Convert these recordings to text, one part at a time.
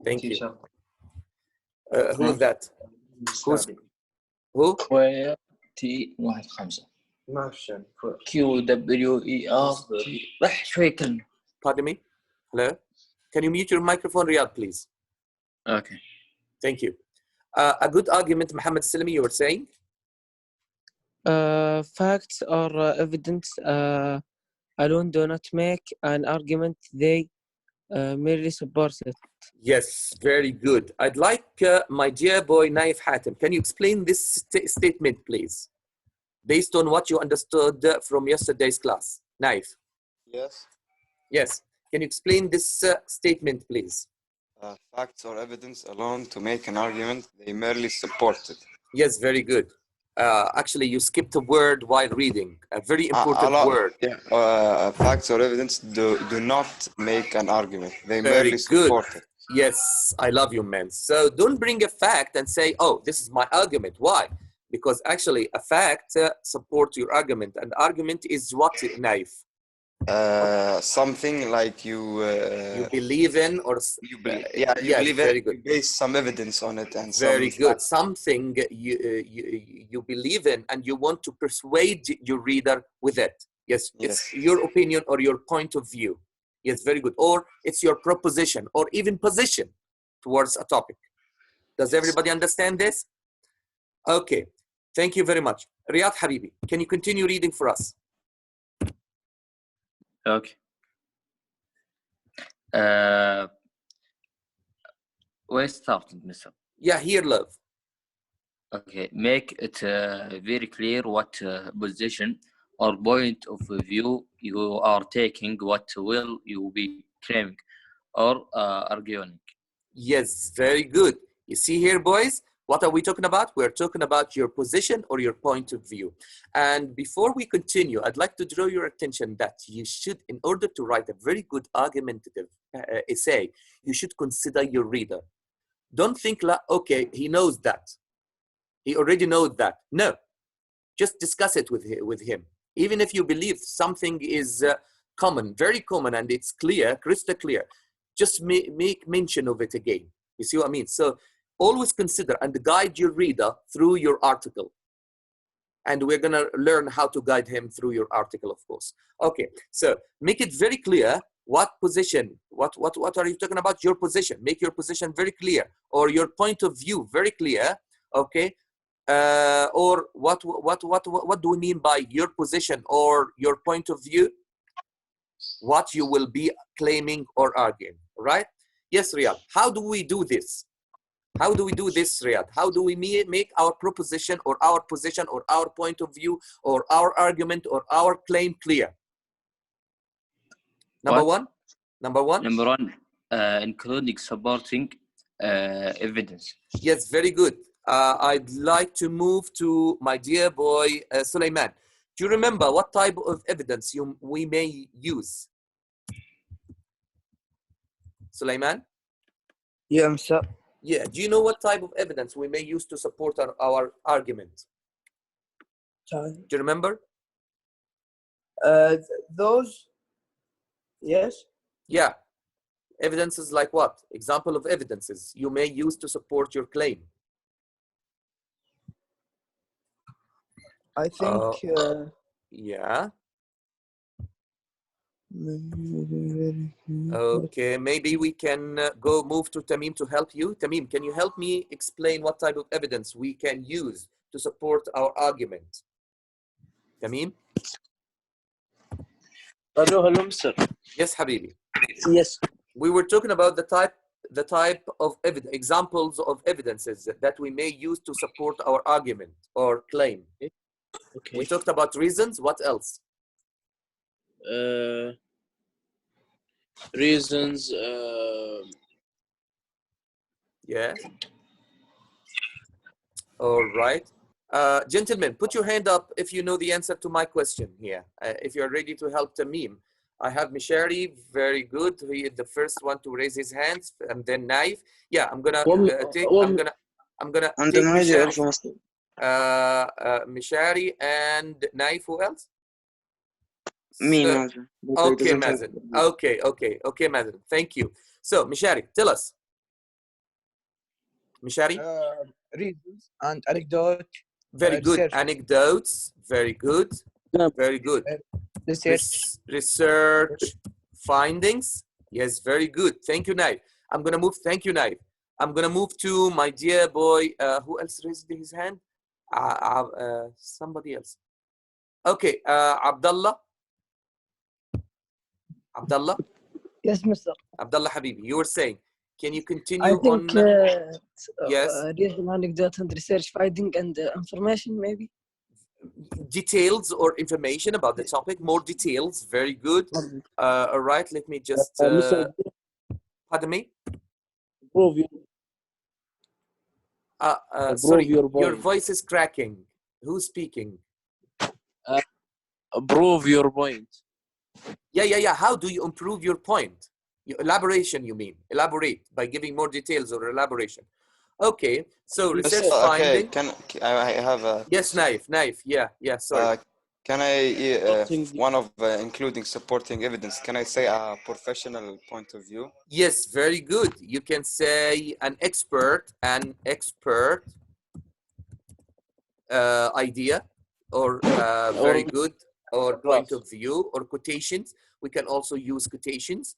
Thank you. Who's that? Who? T15 QWER راح شوي كلمة. Pardon me? Hello? Can you mute your microphone, Riyad, please? Okay. Thank you. A good argument, Muhammad Salimi, you were saying? Facts or evidence alone do not make an argument. They merely support it. Yes, very good. I'd like my dear boy Naif Hatem. Can you explain this statement, please? Based on what you understood from yesterday's class. Naif. Yes. Yes. Can you explain this statement, please? Facts or evidence alone to make an argument, they merely support it. Yes, very good. Actually, you skipped a word while reading. A very important word. Yeah. Facts or evidence do not make an argument. They Very merely support good. it. Yes, I love you, man. So don't bring a fact and say, oh, this is my argument. Why? Because actually a fact supports your argument. And argument is what, Naif? Something like you believe in, or you believe, you believe very it, good. you base some evidence on it, and very good. Something you believe in and you want to persuade your reader with it. Yes, it's your opinion or your point of view. Yes, very good. Or it's your proposition or even position towards a topic. Does everybody understand this? Okay, thank you very much. Riyad Habibi, can you continue reading for us? Okay. Where started, Mr. Yeah, here, love. Okay, make it very clear what position or point of view you are taking, what will you be claiming or arguing. Yes, very good. You see here, boys, what are we talking about? We're talking about your position or your point of view. And before we continue, I'd like to draw your attention that you should, in order to write a very good argumentative essay, you should consider your reader. Don't think, okay, he knows that. He already knows that. No, just discuss it with him. Even if you believe something is common, very common, and it's clear, crystal clear, just make mention of it again. You see what I mean? So always consider and guide your reader through your article. And we're going to learn how to guide him through your article, of course. Okay, so make it very clear what position, what are you talking about? Your position. Make your position very clear, or your point of view very clear, okay? Or what do we mean by your position or your point of view? What you will be claiming or arguing, right? Yes, Riyad. How do we do this? How do we do this, Riyad? How do we make our proposition or our position or our point of view or our argument or our claim clear? Number one, including supporting evidence. Yes, very good. I'd like to move to my dear boy, Sulaiman. Do you remember what type of evidence we may use? Sulaiman? Yeah, sir. Yeah, do you know what type of evidence we may use to support our argument? Sorry. Do you remember? Those, yes. Yeah. Evidences like what? Example of evidences you may use to support your claim. I think... yeah. Okay, maybe we can move to Tamim to help you. Tamim, can you help me explain what type of evidence we can use to support our argument? Tamim? Hello, Mr. Yes, Habibi. Yes. We were talking about the type of examples of evidences that we may use to support our argument or claim. Okay. We talked about reasons. What else? Reasons. Yeah. All right. Gentlemen, put your hand up if you know the answer to my question here. If you're ready to help Tamim. I have Mishari, very good. He is the first one to raise his hands, and then Naif. Yeah, I'm gonna take Mishari. Mishari and Naif. Who else? Me, Mazen. Okay, Mazen. Okay, Mazen. Thank you. So, Mishari, tell us. Mishari? Reasons and anecdote. Very good. Research. Anecdotes. Very good. No. Very good. Research. Research findings. Yes, very good. Thank you, Naif. I'm gonna move. Thank you, Naif. I'm gonna move to my dear boy. Who else raised his hand? Somebody else. Okay, Abdullah. Abdullah. Yes, Mr. Abdullah Habibi. You were saying. Can you continue I think on? Yes. reason, anecdote, and research finding and information, maybe. Details or information about the topic. More details. Very good. All right. Let me just. Mr. Pardon me. Prove your, Sorry, your your point. voice is cracking. Who's speaking? Prove your point. Yeah. How do you improve your point? Elaboration, you mean? Elaborate by giving more details or elaboration. Okay, so research finding. Can I have a? Yes, Naif. Yeah. Sorry. Can I one of including supporting evidence? Can I say a professional point of view? Yes, very good. You can say an expert idea, or very good, or point of view, or quotations. We can also use quotations.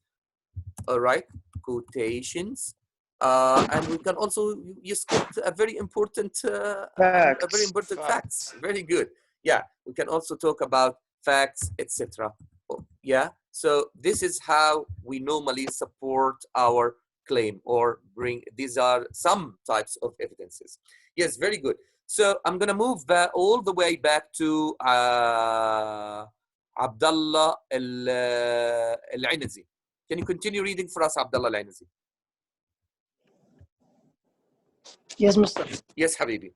All right, quotations, and we can also use a very important facts. Very good. Yeah, we can also talk about facts, etc. Yeah. So this is how we normally support our claim or bring. These are some types of evidences. Yes, very good. So I'm gonna move all the way back to Abdullah Al-Inazi. Can you continue reading for us, Abdullah Al-Inazi? Yes, Mr. Yes, Habibi.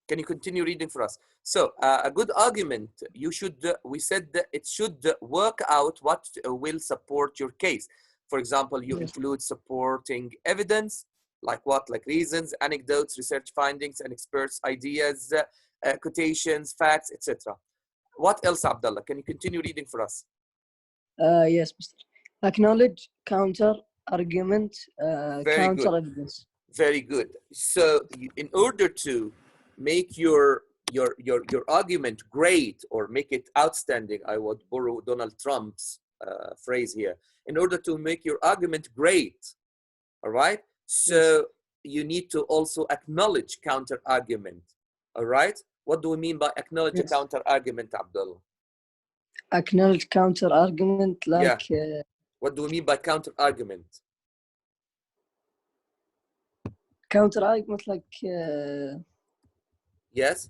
Can you continue reading for us? So a good argument, we said that it should work out what will support your case. For example, you include supporting evidence, like what? Like reasons, anecdotes, research findings, and experts' ideas, quotations, facts, etc. What else, Abdullah? Can you continue reading for us? Yes, Mr. Acknowledge, counter, argument, counter evidence. Very good. So in order to make your argument great or make it outstanding, I would borrow Donald Trump's phrase here. In order to make your argument great, all right? So you need to also acknowledge counter argument, all right? What do we mean by acknowledge a counter argument, Abdullah? Acknowledge counter argument, like. What do we mean by counter argument? Counter argument, like. Yes.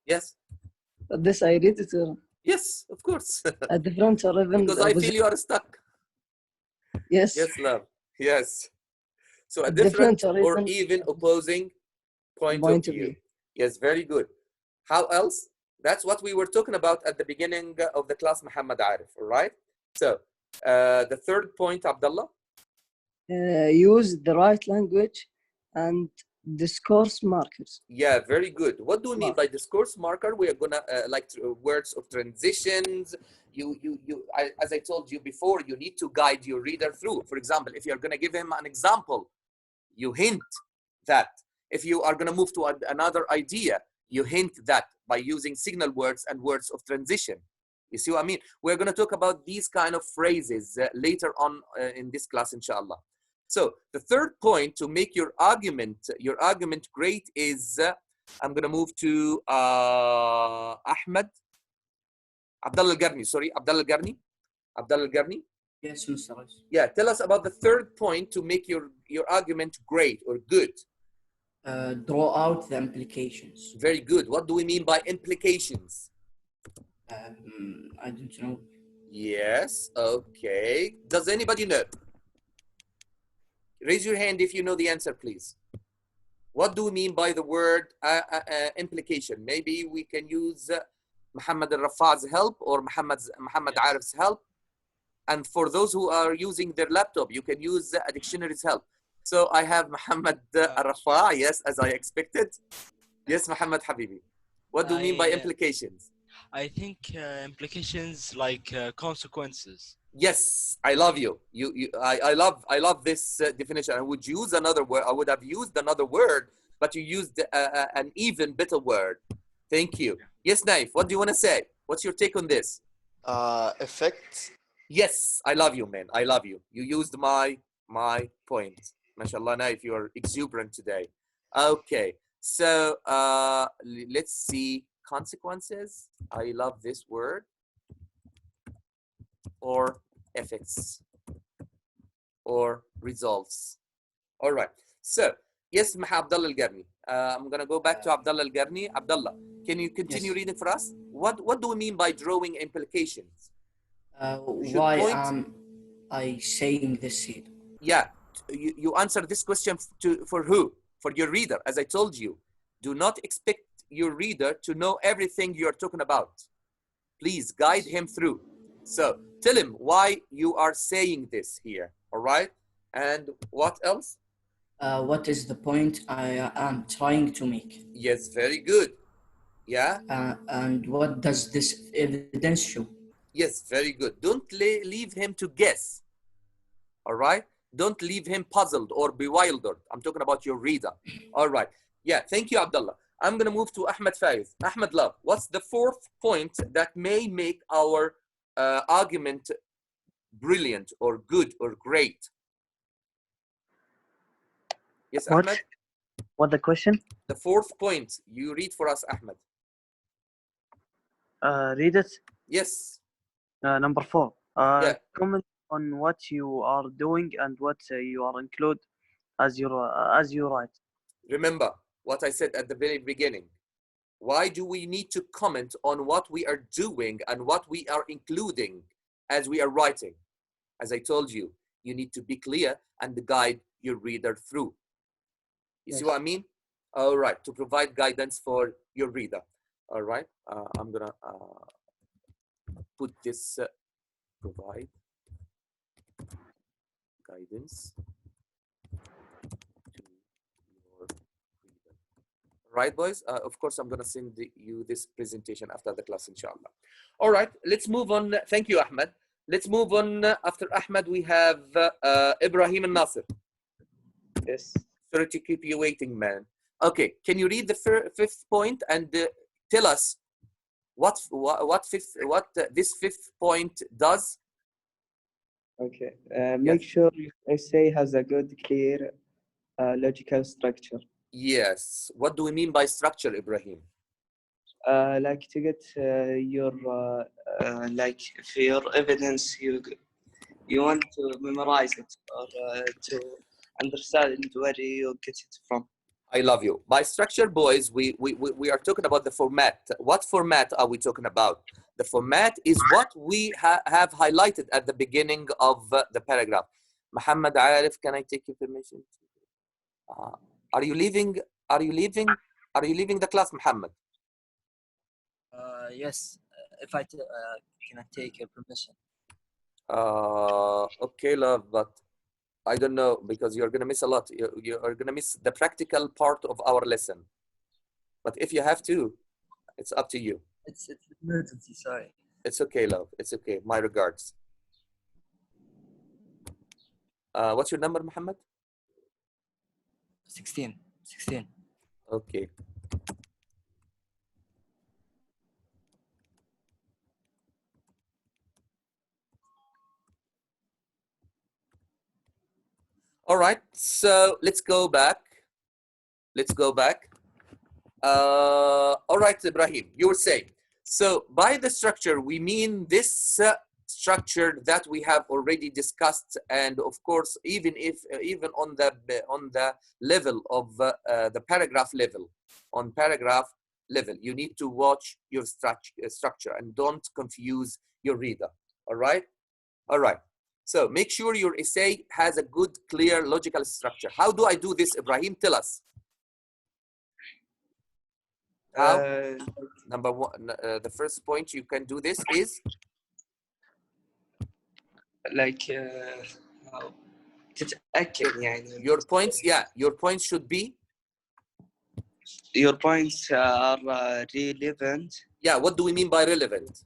Yes. This I read it. Yes, of course. A different or even. Because I feel you are stuck. Yes. Yes, love. Yes. So a different or even opposing point of view. Yes, very good. How else? That's what we were talking about at the beginning of the class, Muhammad Arif, all right? So the third point, Abdullah? Use the right language and discourse markers. Yeah, very good. What do we mean by discourse marker? We are gonna like words of transitions. As I told you before, you need to guide your reader through. For example, if you're gonna give him an example, you hint that. If you are gonna move to another idea, you hint that by using signal words and words of transition. You see what I mean? We're gonna talk about these kind of phrases later on in this class, inshallah. So the third point to make your argument great is, I'm gonna move to Ahmed. Abdullah Al-Garni, sorry, Abdullah Al-Garni. Abdullah Al-Garni? Yes, Mr. Yeah, tell us about the third point to make your argument great or good. Draw out the implications. Very good. What do we mean by implications? I don't know. Yes, okay. Does anybody know? Raise your hand if you know the answer, please. What do we mean by the word implication? Maybe we can use Muhammad Al-Rafa''s help or Muhammad Arif's help. And for those who are using their laptop, you can use a dictionary's help. So I have Muhammad Al-Rafa', yes, as I expected. Yes, Muhammad Habibi. What do you mean by implications? I think implications like consequences. Yes, I love you. I love this definition. I would use another word. I would have used another word, but you used an even better word. Thank you. Yes, Naif, what do you want to say? What's your take on this? Effect. Yes, I love you, man. I love you. You used my point. MashaAllah, Naif, you are exuberant today. Okay, so let's see consequences. I love this word. Or effects or results. All right. So, yes, Abdullah Al-Garni. I'm going to go back to Abdullah Al-Garni. Abdullah, can you continue reading for us? What do we mean by drawing implications? Why am I saying this here? Yeah, you answer this question for who? For your reader. As I told you, do not expect your reader to know everything you're talking about. Please guide him through. So tell him why you are saying this here, all right? And what else? What is the point I am trying to make? Yes, very good. Yeah? And what does this evidence show? Yes, very good. Don't leave him to guess, all right? Don't leave him puzzled or bewildered. I'm talking about your reader, all right? Yeah, thank you, Abdullah. I'm going to move to Ahmed Faiz. Ahmed Love, what's the fourth point that may make our argument brilliant or good or great? Yes, Ahmed? What the question? The fourth point. You read for us, Ahmed. Read it. Yes. Number 4. Yeah. Comment on what you are doing and what you are include as you write. Remember what I said at the very beginning. Why do we need to comment on what we are doing and what we are including as we are writing? As I told you, you need to be clear and guide your reader through. You see what I mean? All right, to provide guidance for your reader. All right, I'm gonna put this, provide guidance to your reader. Right, boys? Of course, I'm gonna send you this presentation after the class, inshallah. All right, let's move on. Thank you, Ahmed. Let's move on. After Ahmed, we have Ibrahim and Nasir. Yes. Sorry to keep you waiting, man. Okay, can you read the fifth point and tell us what this fifth point does? Okay. Make sure your essay has a good, clear, logical structure. Yes. What do we mean by structure, Ibrahim? Like to get your like for your evidence, you want to memorize it or to understand where you get it from. I love you. By structure, boys, we are talking about the format. What format are we talking about? The format is what we have highlighted at the beginning of the paragraph. Muhammad Arif, can I take your permission? Are you leaving? Are you leaving? Are you leaving the class, Muhammad? Yes. If I can I take your permission? Okay, love, but I don't know, because you're going to miss a lot. You're going to miss the practical part of our lesson. But if you have to, it's up to you. It's an emergency, sorry. It's okay, love. It's okay. My regards. What's your number, Muhammad? 16. Okay. All right, so let's go back. All right, Ibrahim, you were saying. So by the structure, we mean this structure that we have already discussed, and of course, even on the level of the paragraph level, you need to watch your structure and don't confuse your reader. All right. So make sure your essay has a good, clear, logical structure. How do I do this, Ibrahim? Tell us. How? Number one, the first point you can do this is? Like تتأكد يعني. Your points, yeah, your points should be? Your points are relevant. Yeah, what do we mean by relevant?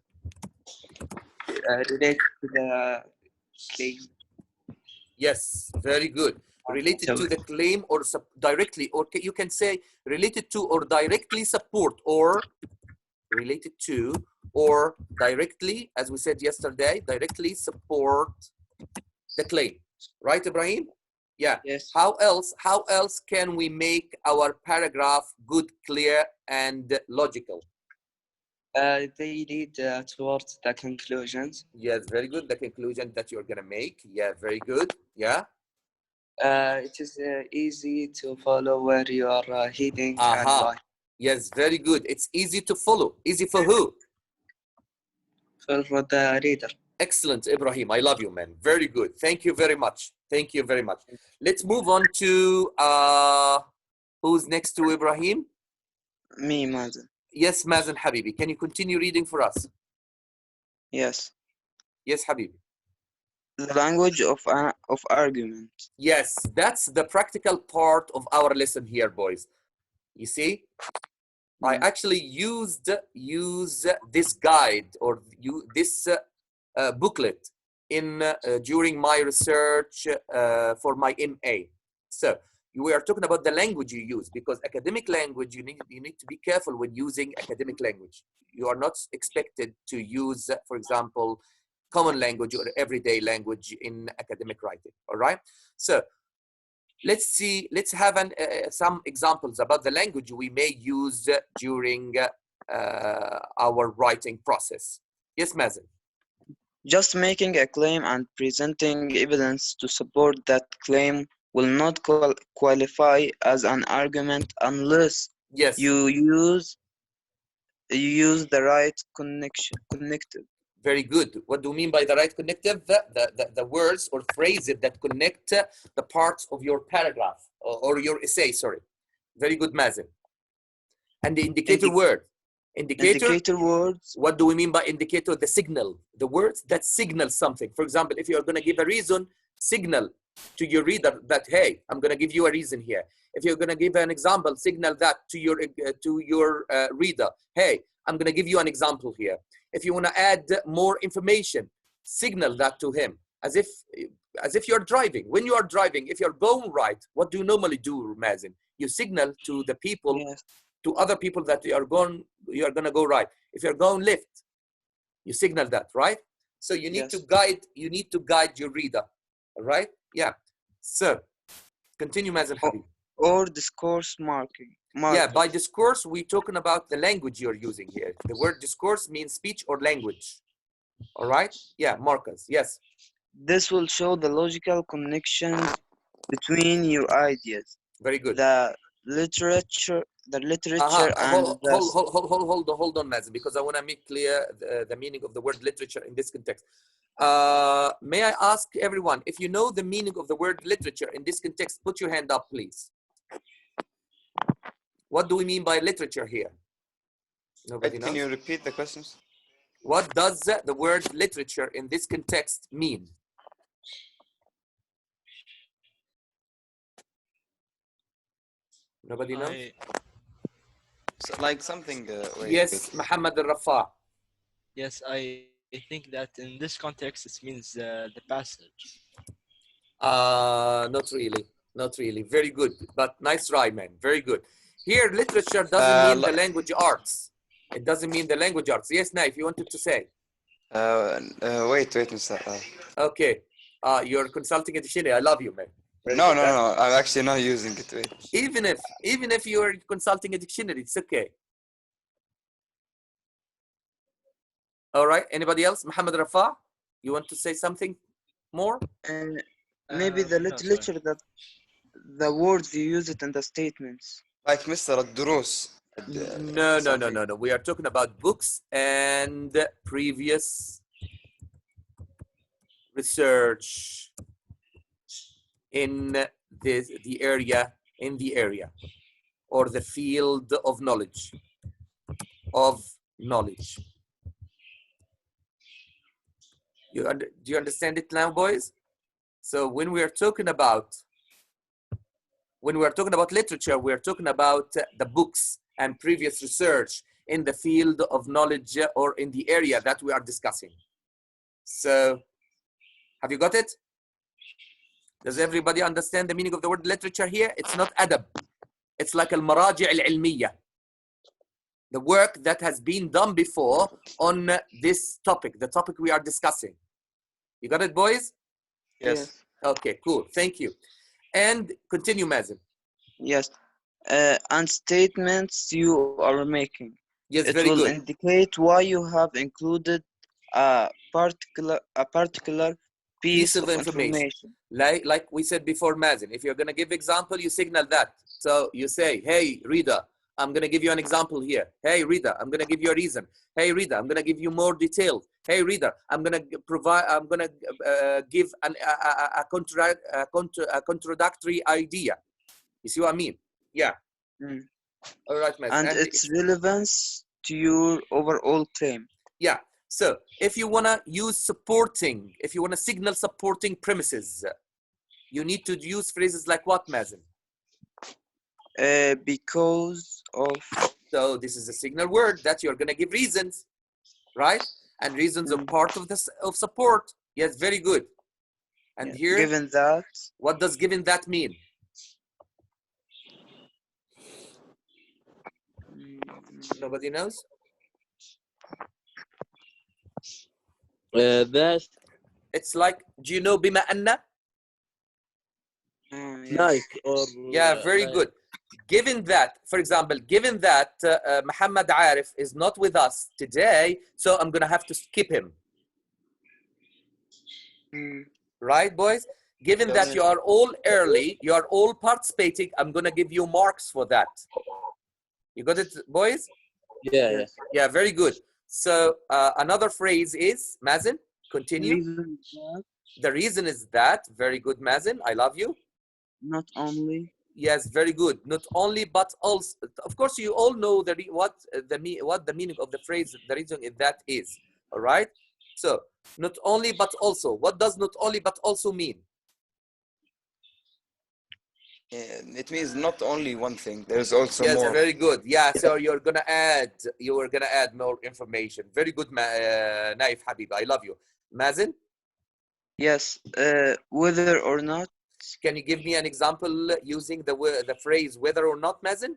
related to the claim. Yes, very good. Related to the claim or directly, or you can say related to or directly support, or related to or directly, as we said yesterday, directly support the claim. Right, Ibrahim? Yeah. Yes. How else can we make our paragraph good, clear, and logical? They lead towards the conclusions. Yes, very good. The conclusion that you're gonna make. Yeah, very good. Yeah. It is easy to follow where you are heading and why. Yes, very good. It's easy to follow. Easy for who? For the reader. Excellent, Ibrahim. I love you, man. Very good. Thank you very much. Thank you very much. Let's move on to who's next to Ibrahim? Me, Mazen. Yes, Mazen Habibi. Can you continue reading for us? Yes. Yes, Habibi. The language of argument. Yes, that's the practical part of our lesson here, boys. You see, I actually use this guide or this booklet during my research for my MA. So we are talking about the language you use, because academic language, you need to be careful when using academic language. You are not expected to use, for example, common language or everyday language in academic writing. All right. So let's have some examples about the language we may use during our writing process. Yes, Mazen. Just making a claim and presenting evidence to support that claim will not qualify as an argument unless you use the right connective. Very good. What do you mean by the right connective? The words or phrases that connect the parts of your paragraph or your essay, sorry. Very good, Mazen. And the indicator word. Indicator words. What do we mean by indicator? The signal. The words that signal something. For example, if you're going to give a reason, signal to your reader that, hey, I'm going to give you a reason here. If you're going to give an example, signal that to your reader. Hey, I'm going to give you an example here. If you want to add more information, signal that to him, as if you're driving. When you are driving, if you're going right, what do you normally do, Mazen? You signal to the people, to other people that you are going to go right. If you're going left, you signal that, right? So you need to guide your reader, all right? Yeah. So continue, Mazen Habib. Or discourse marking. Yeah, by discourse, we're talking about the language you're using here. The word discourse means speech or language. All right? Yeah, markers. Yes. This will show the logical connection between your ideas. Very good. The literature and hold on, Mazen, because I want to make clear the meaning of the word literature in this context. May I ask everyone, if you know the meaning of the word literature in this context, put your hand up, please. What do we mean by literature here? Nobody knows? Can you repeat the questions? What does the word literature in this context mean? Nobody knows? So like something. Yes, Muhammad al-Rafa. Yes, I think that in this context it means the passage. Not really. Not really. Very good. But nice try, man. Very good. Here, literature doesn't mean the language arts. It doesn't mean the language arts. Yes, Naif, you wanted to say? Wait, Mr. Okay. You're consulting a dictionary. I love you, man. No. I'm actually not using it. Wait. Even if you're consulting a dictionary, it's okay. All right. Anybody else? Muhammad Rafa, you want to say something more? Maybe the literature that the words you use it in the statements. Like Mr. Ad-Durus. No. We are talking about books and previous research in the area or the field of knowledge. Do you understand it now, boys? So when we are talking about literature, we are talking about the books and previous research in the field of knowledge or in the area that we are discussing. So, have you got it? Does everybody understand the meaning of the word literature here? It's not adab. It's like al-maraji' al-ilmiyya. The work that has been done before on this topic, the topic we are discussing. You got it, boys? Yes. Okay, cool. Thank you. And continue, Mazen. Yes. And statements you are making. Yes, It very will good. indicate why you have included a particular piece of information. Like we said before, Mazen, if you're going to give example, you signal that. So you say, hey, reader, I'm going to give you an example here. Hey, reader, I'm going to give you a reason. Hey, reader, I'm going to give you more details. Hey, reader, I'm going to provide, I'm going to give a contradictory idea. You see what I mean? Yeah. Mm. All right, Mazen. And its relevance to your overall claim. Yeah. So if you want to use supporting, if you want to signal supporting premises, you need to use phrases like what, Mazen? Because of. So this is a signal word that you're going to give reasons, right? And reasons are part of this of support. Yes, very good. And here, given that. What does given that mean? Nobody knows? That. It's like, do you know bima anna? Like or. Yeah, very good. Given that, for example, given that Muhammad Arif is not with us today, so I'm going to have to skip him. Right, boys? Given that you are all early, you are all participating, I'm going to give you marks for that. You got it, boys? Yeah. Yeah, very good. So another phrase is, Mazen, continue. The reason is that, very good, Mazen, I love you. Not only. Yes, very good. Not only, but also. Of course, you all know what the meaning of the phrase, the reason that is. All right. So, not only, but also. What does not only, but also mean? It means not only one thing. There's also yes, more. Very good. Yeah. So you were gonna add more information. Very good, Naif Habib. I love you. Mazen. Yes. Whether or not. Can you give me an example using the phrase whether or not, Mazen?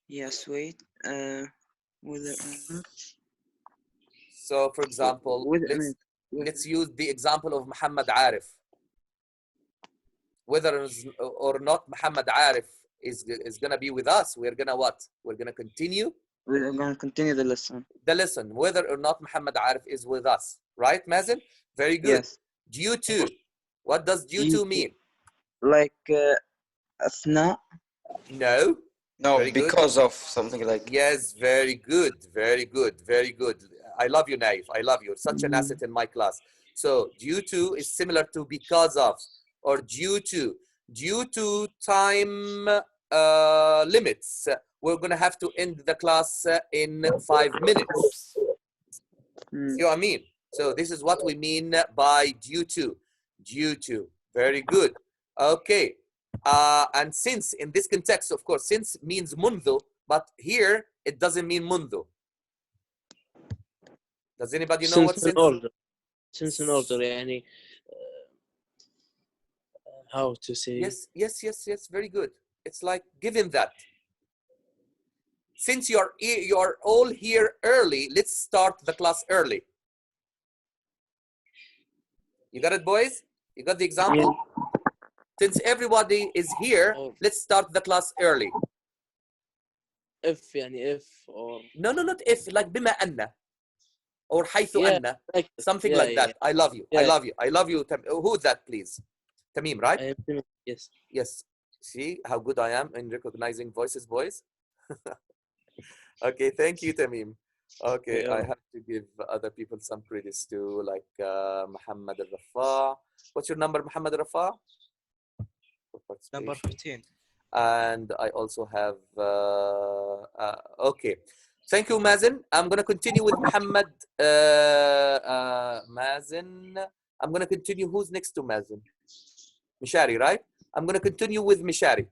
Yes, wait. Whether or not. So, for example, let's use the example of Muhammad Arif. Whether or not Muhammad Arif is going to be with us, we're going to what? We're going to continue? We're going to continue the lesson. The lesson, whether or not Muhammad Arif is with us. Right, Mazen? Very good. Yes. Due to. What does due to mean? Like أثناء? No. No, very because good. Of something like. Yes, very good. Very good. Very good. I love you, Naif. I love you. Such an asset in my class. So due to is similar to because of or due to. Due to time limits, we're going to have to end the class in 5 minutes. See what I mean? So this is what we mean by due to. Due to. Very good. Okay. And since in this context, of course, since means mundu, but here it doesn't mean mundu. Does anybody know what since? Since in order, يعني, how to say? Yes. Very good. It's like given that. Since you're all here early, let's start the class early. You got it, boys? You got the example? Yeah. Since everybody is here, let's start the class early. If or no, not if, like bima anna or haythu anna, something like that. I love you. I love you. Who's that, please? Tamim, right? Yes. See how good I am in recognizing voices, boys? Okay, thank you, Tamim. Okay, I have to give other people some credits too, like Muhammad al-Rafa. What's your number, Muhammad al-Rafa? Number 15. And I also have, okay. Thank you, Mazen. I'm going to continue with Muhammad. Mazen. I'm going to continue. Who's next to Mazen? Mishari, right? I'm going to continue with Mishari.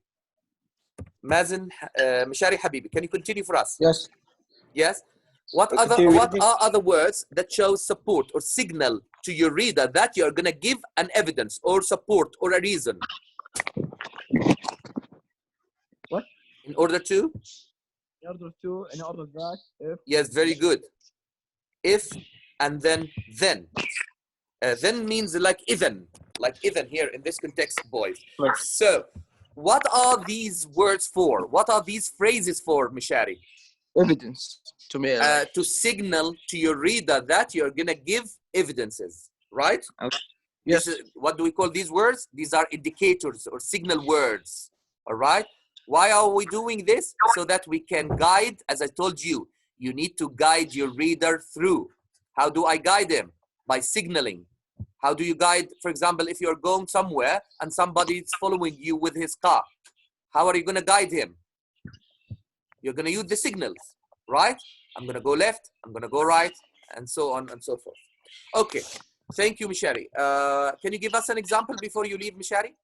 Mazen, Mishari Habibi, can you continue for us? Yes. Yes? What are other words that show support or signal to your reader that you're going to give an evidence or support or a reason? What? In order to? In order that, if. Yes, very good. If and then. Then means like even here in this context, boys. So, what are these words for? What are these phrases for, Mishari? Evidence to me. To signal to your reader that you're gonna give evidences, right? Okay. Yes. What do we call these words? These are indicators or signal words, all right? Why are we doing this? So that we can guide, as I told you, you need to guide your reader through. How do I guide him? By signaling. How do you guide, for example, if you're going somewhere and somebody is following you with his car? How are you gonna guide him? You're gonna use the signals, right? I'm gonna go left, I'm gonna go right, and so on and so forth. Okay, thank you, Mishari. Can you give us an example before you leave, Mishari?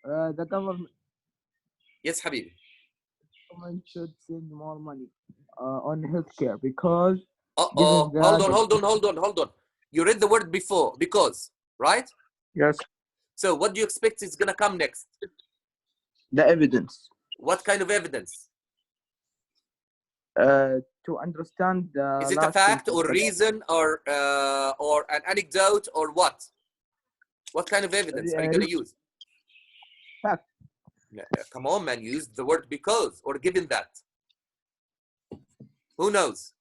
The government Yes, Habibi. should spend more money on healthcare because. Hold on. You read the word before, because, right? Yes. So what do you expect is gonna come next? The evidence. What kind of evidence? To understand the. Is it a fact or reason or an anecdote or what? What kind of evidence are you gonna use? Fact. Come on, man. Use the word because or given that. Who knows?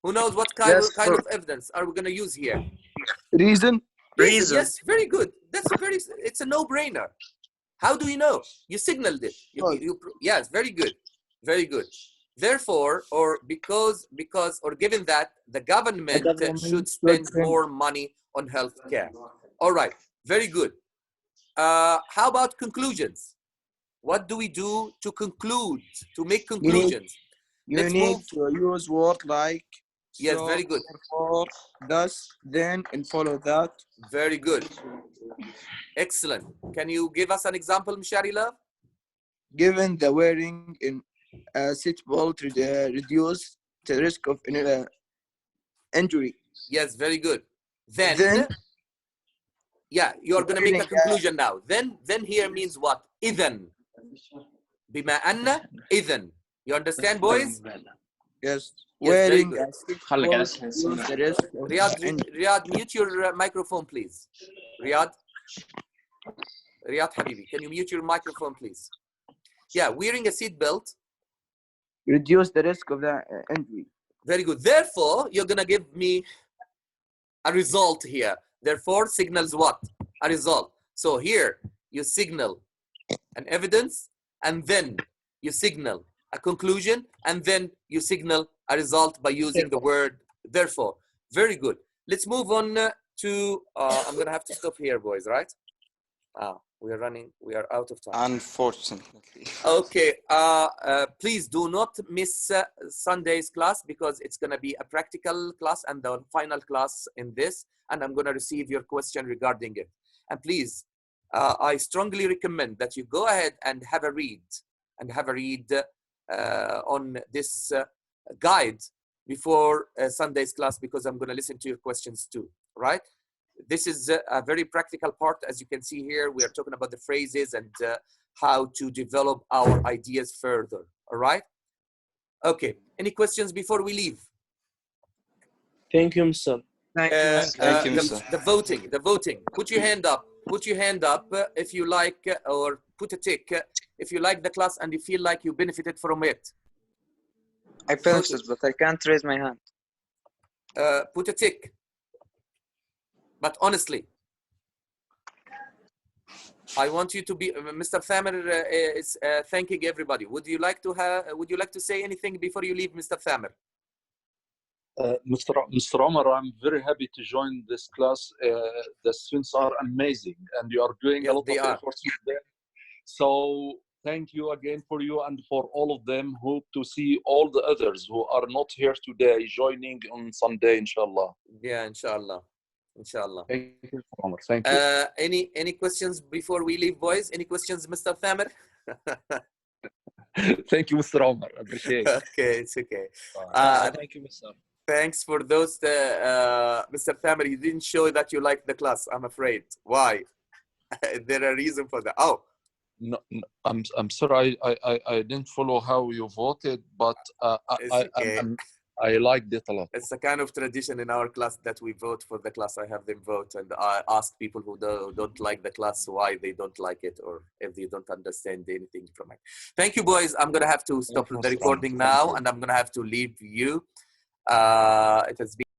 Who knows what kind of evidence are we gonna use here? Reason. Yes, very good. It's a no-brainer. How do you know? You signaled it. Yes, very good. Very good. Therefore, or because, or given that the government should spend more money on healthcare. All right, very good. How about conclusions? What do we do to conclude, to make conclusions? You need to use words like. Yes, so, very good. Therefore, thus, then, and follow that. Very good. Excellent. Can you give us an example, Mishari Love? Given the wearing in a seatbelt reduce the risk of injury. Yes, very good. Then yeah, you're going to make a conclusion now. Then here means what? Idhan. Bima anna idhan. You understand, boys? Yes. Wearing Riyadh, mute your microphone, please. Riyadh Habibi, can you mute your microphone, please? Yeah, wearing a seat belt. Reduce the risk of the injury. Very good. Therefore, you're going to give me a result here. Therefore, signals what? A result. So here, you signal an evidence, and then you signal a conclusion, and then you signal a result by using the word therefore. Very good. Let's move on to, I'm going to have to stop here, boys, right? We are out of time. Unfortunately. Okay, please do not miss Sunday's class because it's going to be a practical class and the final class in this, and I'm going to receive your question regarding it. And please, I strongly recommend that you go ahead and have a read on this guide before Sunday's class because I'm going to listen to your questions too, right? This is a very practical part. As you can see here, we are talking about the phrases and how to develop our ideas further, all right? Okay, any questions before we leave? Thank you, Mr. Thank you, Mr. The voting. Put your hand up. Put your hand up if you like, or put a tick if you like the class and you feel like you benefited from it. I finished it, but I can't raise my hand. Put a tick. But honestly, I want you to be. Mr. Thamer is thanking everybody. Would you like to say anything before you leave, Mr. Thamer? Mr. Omar, I'm very happy to join this class. The students are amazing, and you are doing a lot of efforts with them. So thank you again for you and for all of them. Hope to see all the others who are not here today joining on Sunday, inshallah. Yeah, inshallah. Inshallah. Thank you, Omar. Thank you. Any questions before we leave, boys? Any questions, Mr. Thamer? Thank you, Mr. Omar. I appreciate it. Okay, it's okay. Thank you, Mr. Thanks for those, Mr. Tamer. You didn't show that you liked the class, I'm afraid. Why? Is there a reason for that? Oh. No, I'm sorry. I didn't follow how you voted, but I liked it a lot. It's a kind of tradition in our class that we vote for the class. I have them vote, and I ask people who don't like the class why they don't like it, or if they don't understand anything from it. Thank you, boys. I'm gonna have to stop the recording now, and I'm gonna have to leave you. It has been